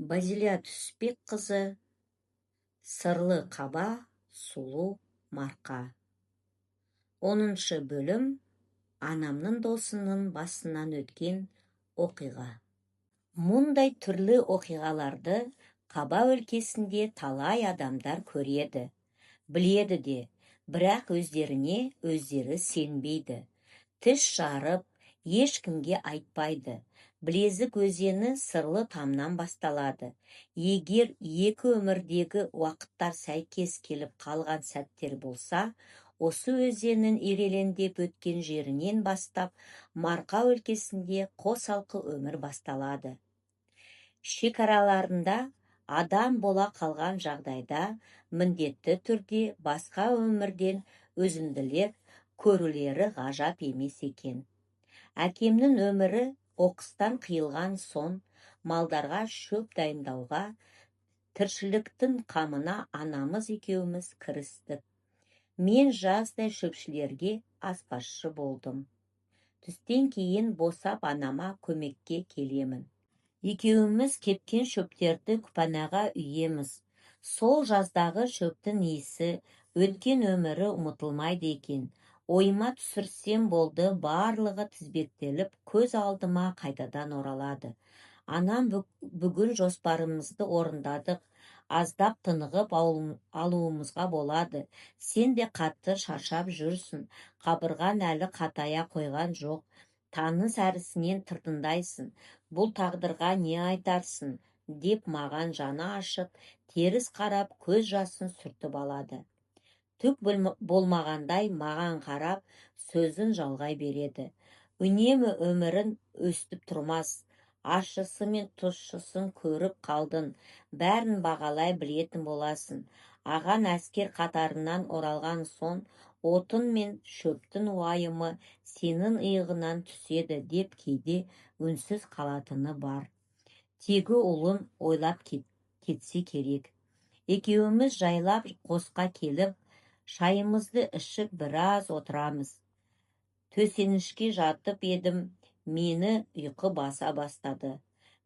Базилия Түсіпбекқызы, Сырлы қаба, сұлу марқа. 10-шы бөлім. Анамның досының басынан өткен оқиға. Мұндай түрлі оқиғаларды Қаба өлкесінде талай адамдар көреді, біледі де, бірақ өздеріне өздері сенбейді. Тіс жарып, ешкімге айтпайды. Білезік өзені сырлы тамнан басталады. Егер екі өмірдегі уақыттар сәйкес келіп қалған сәттер болса, осы өзеннің ирелендеп өткен жерінен бастап, Марқа өлкесінде қосалқы өмір басталады. Шекараларында адам бола қалған жағдайда, міндетті түрде басқа өмірден өзінділер көрулері ғажап емес екен. Әкемнің өмірі оқыстан қиылған соң, малдарға шөп дайындауға, тіршіліктің қамына анамыз екеуміз кірістік. Мен жаздай шөпшілерге аспазшы болдым. Түстен кейін босап анама көмекке келемін. Екеуміз кепкен шөптерді күпәнаға үйеміз. Сол жаздағы шөптің иісі, өткен өмірі ұмытылмайды екен. Ойыма түсірсем болды, барлығы тізбектеліп, көз алдыма қайтадан оралады. Анам бүгін жоспарымызды орындадық. Аздап тынығып алуымызға болады. Сен де қатты шаршап жүрсің. Қабырған әлі қатая қойған жоқ. Таныс әрісінен тыртындайсың. Бұл тағдырға не айтарсың, деп маған жаны ашып, теріс қарап, көз жасын сүртіп алады. Түк болмағандай маған қарап, сөзін жалғай береді. Үнемі өмірін өстіп тұрмас. Ащысы мен тұщысын көріп қалдың, бәрін бағалай білетін боласың. Аған әскер қатарынан оралған соң, отын мен шөптің уайымы сенің иығынан түседі деп кейде үнсіз қалатыны бар. Тегі ұлын ойлап кетсе керек. Екеуміз жайлап қосқа келіп, шайымызды ішіп біраз отырамыз. Төсенішке жатып едім, мені ұйқы баса бастады.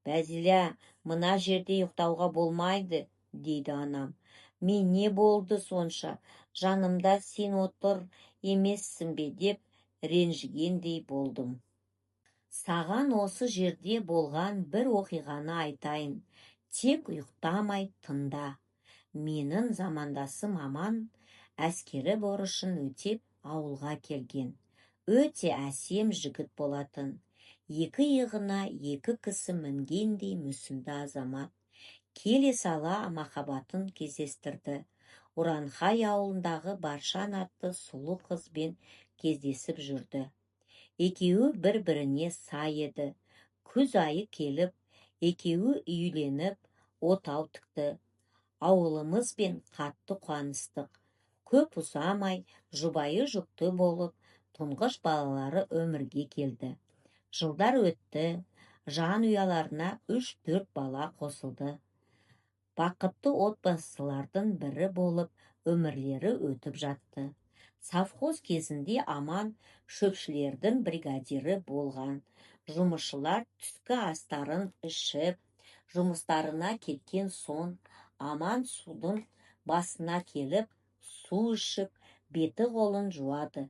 Бәзилия, мына жерде ұйықтауға болмайды, дейді анам. Мен не болды сонша, жанымда сен отыр емессің бе деп ренжігендей болдым. Саған осы жерде болған бір оқиғаны айтайын. Тек ұйықтамай тыңда. Менің замандасым Аман әскері борышын өтеп ауылға келген. Өте әсем жігіт болатын. Екі иығына екі кісі мінгендей мүсінді азамат. Келе сала махаббатын кездестірді. Уранхай ауылындағы Баршан атты сұлу қызбен кездесіп жүрді. Екеуі бір-біріне сай еді. Күз айы келіп, екеуі үйленіп, отау тікті. Ауылымызбен қатты қуаныстық. Көп ұзамай, жұбайы жүкті болып, тұңғыш балалары өмірге келді. Жылдар өтті, жан ұяларына 3-4 бала қосылды. Бақытты отбасылардың бірі болып, өмірлері өтіп жатты. Совхоз кезінде Аман шөпшілердің бригадирі болған. Жұмысшылар түскі астарын ішіп, жұмыстарына кеткен соң, Аман судың басына келіп, су ішіп, беті қолын жуады.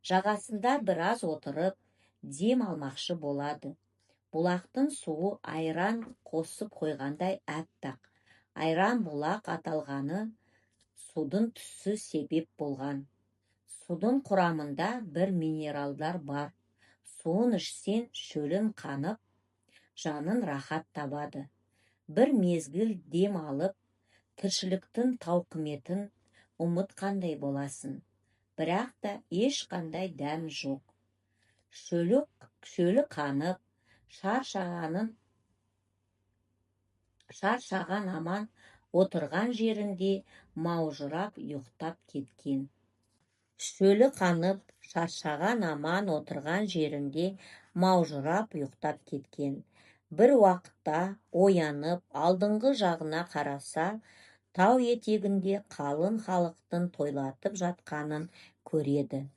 Жағасында біраз отырып, дем алмақшы болады. Бұлақтың суы айран қосып қойғандай әппақ. Айран бұлақ аталғаны судың түсі себеп болған. Судың құрамында бір минералдар бар. Суын ішсен шөлін қанып, жанын рахат табады. Бір мезгіл дем алып, тіршіліктің тауқыметін ұмытқандай боласың. Бірақ та ешқандай дәм жоқ. Шөлі қанып, шаршаған Аман отырған жерінде маужырап ұйықтап кеткен. Шөлі қанып, шаршаған Аман отырған жерінде маужырап ұйықтап кеткен. Бір уақытта оянып, алдыңғы жағына қараса, тау етегінде қалың халықтың тойлатып жатқанын көреді.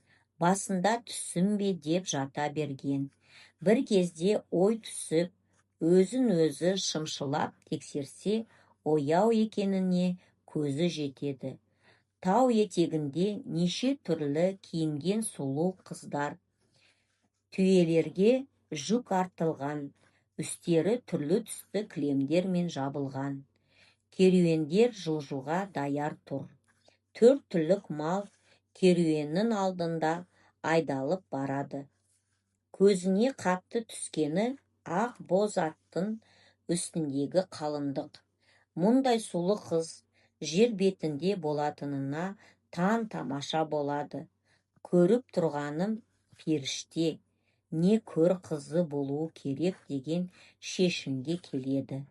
Басында түсім бе деп жата берген. Бір кезде ой түсіп, өзін өзі шымшылап тексерсе, ояу екеніне көзі жетеді. Тау етегінде неше түрлі киінген сұлу қыздар. Түйелерге жүк артылған, үстері түрлі түсті кілемдермен жабылған. Керуендер жылжуға даяр тұр. 4 түлік мал керуеннің алдында айдалып барады. Көзіне қатты түскені ақ боз аттың үстіндегі қалыңдық. Мұндай сұлу қыз жер бетінде болатынына таң-тамаша болады. Көріп тұрғаным періште, не көр қызы болуы керек деген шешімге келеді.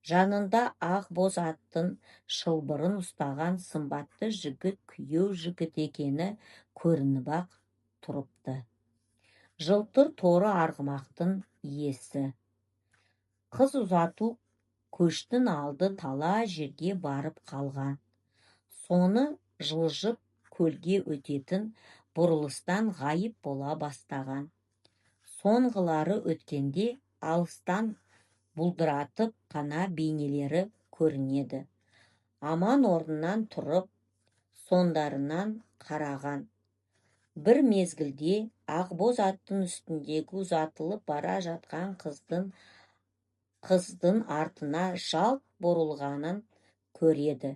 Жанында ақ боз аттың шылбырын ұстаған сымбатты жігіт күйеу жігіт екені көрініп-ақ тұрыпты. Жылтыр торы арғымақтың иесі. Қыз ұзату көштің алды талай жерге барып қалған. Соны жылжып көлге өтетін бұрылыстан ғайып бола бастаған. Соңғылары өткенде алыстан бұлдыратып қана бейнелері көрінеді. Аман орнынан тұрып, соңдарынан қараған. Бір мезгілде ақбоз аттың үстіндегі ұзатылып бара жатқан қыздың артына жалт бұрылғанын көреді.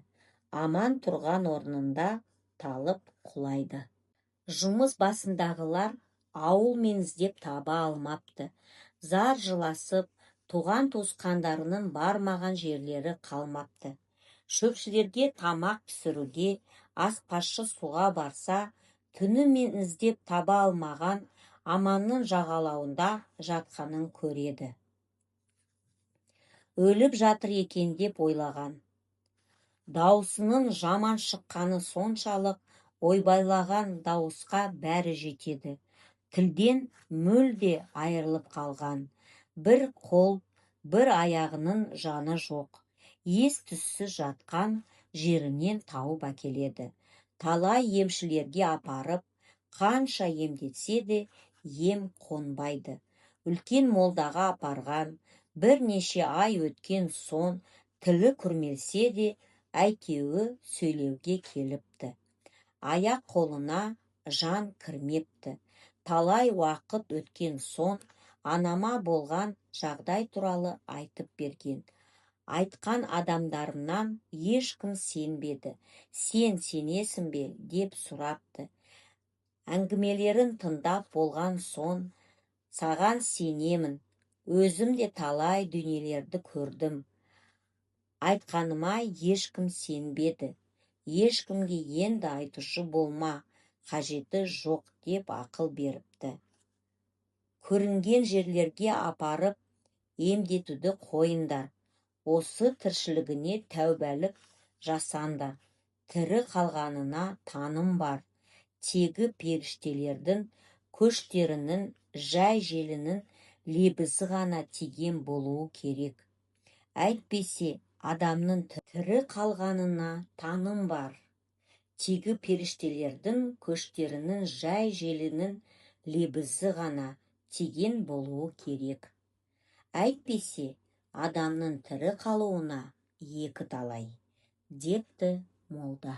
Аман тұрған орнында талып құлайды. Жұмыс басындағылар ауылмен іздеп таба алмапты. Зар жыласып, туған туысқандарының бармаған жерлері қалмапты. Шөпшілерге тамақ пісіруге, аспазшы суға барса, түнімен іздеп таба алмаған Аманның жағалауында жатқанын көреді. Өліп жатыр екен деп ойлаған. Даусының жаман шыққаны соншалық, ойбайлаған дауысқа бәрі жетеді. Тілден мүлде айырылып қалған. Бір қол, бір аяғының жаны жоқ. Ес-түссіз жатқан жерінен тауып әкеледі. Талай емшілерге апарып, қанша емдетсе де ем қонбайды. Үлкен молдаға апарған, бірнеше ай өткен соң тілі күрмелсе де әйтеуі сөйлеуге келіпті. Аяқ қолына жан кірмепті. Талай уақыт өткен соң анама болған жағдай туралы айтып берген. Айтқан адамдарымнан ешкім сенбеді. Сен сенесің бе деп сұрапты. Әңгімелерін тыңдап болған соң саған сенемін. Өзім де талай дүниелерді көрдім. Айтқаныма ешкім сенбеді. Ешкімге енді айтушы болма, қажеті жоқ деп ақыл беріпті. Көрінген жерлерге апарып емдетуді қойындар. Осы тіршілігіне тәубәлік жасандар. Тірі қалғанына таным бар. Тегі періштелердің көштерінің жай желінің лебізі ғана тиген болуы керек. Әйтпесе, адамның тірі қалғанына таным бар. Тегі періштелердің көштерінің жай желінің лебізі ғана тиген болуы керек. Әйтпесе, адамның тірі қалуына екі талай, депті молда.